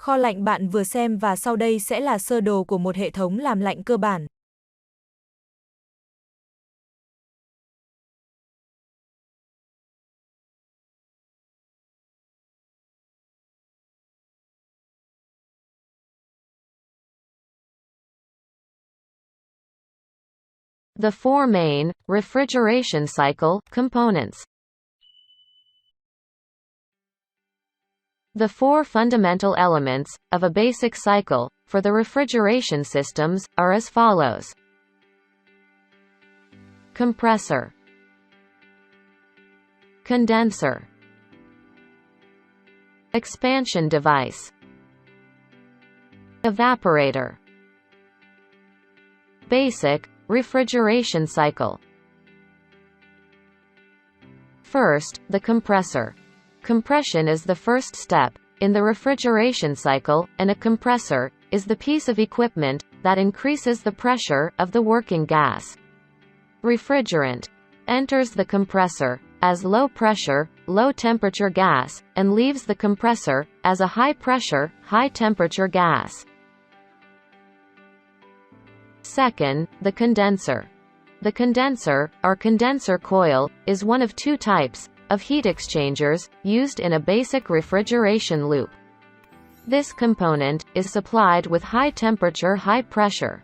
Kho lạnh bạn vừa xem và sau đây sẽ là sơ đồ của một hệ thống làm lạnh cơ bản. The four main refrigeration cycle components. The four fundamental elements of a basic cycle for the refrigeration systems are as follows. Compressor, condenser, expansion device, evaporator. Basic refrigeration cycle. First, the compressor. Compression is the first step in the refrigeration cycle, and a compressor is the piece of equipment that increases the pressure of the working gas. Refrigerant enters the compressor as low-pressure, low-temperature gas, and leaves the compressor as a high-pressure, high-temperature gas. Second, the condenser. The condenser, or condenser coil, is one of two types of heat exchangers used in a basic refrigeration loop. This component is supplied with high-temperature, high-pressure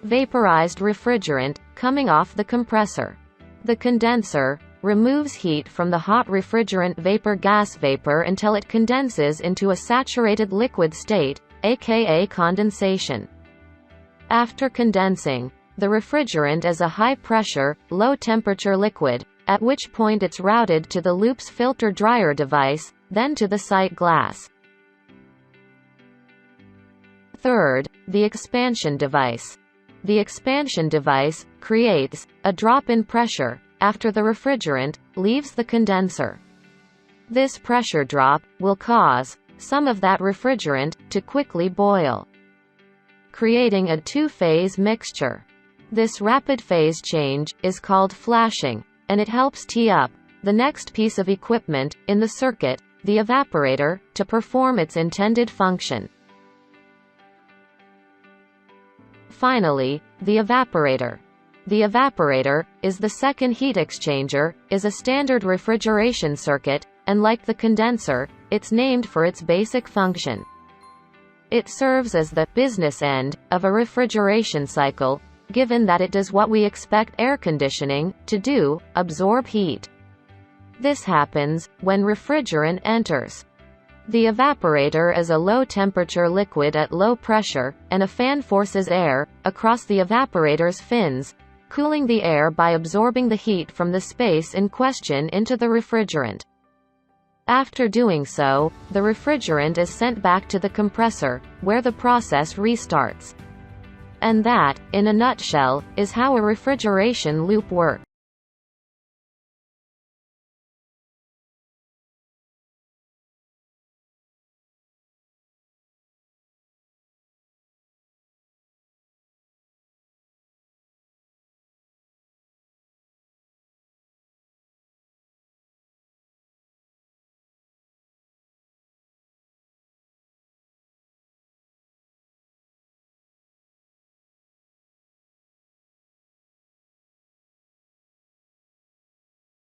vaporized refrigerant coming off the compressor. The condenser removes heat from the hot refrigerant vapor gas vapor until it condenses into a saturated liquid state, aka condensation. After condensing, the refrigerant is a high-pressure, low-temperature liquid, at which point it's routed to the loop's filter dryer device, then to the sight glass. Third, the expansion device. The expansion device creates a drop in pressure after the refrigerant leaves the condenser. This pressure drop will cause some of that refrigerant to quickly boil, creating a two-phase mixture. This rapid phase change is called flashing, and it helps tee up the next piece of equipment in the circuit, the evaporator, to perform its intended function. Finally, the evaporator. The evaporator is the second heat exchanger, is a standard refrigeration circuit, and like the condenser, it's named for its basic function. It serves as the business end of a refrigeration cycle, given that it does what we expect air conditioning to do, absorb heat. This happens when refrigerant enters. The evaporator is a low-temperature liquid at low pressure, and a fan forces air across the evaporator's fins, cooling the air by absorbing the heat from the space in question into the refrigerant. After doing so, the refrigerant is sent back to the compressor, where the process restarts. And that, in a nutshell, is how a refrigeration loop works.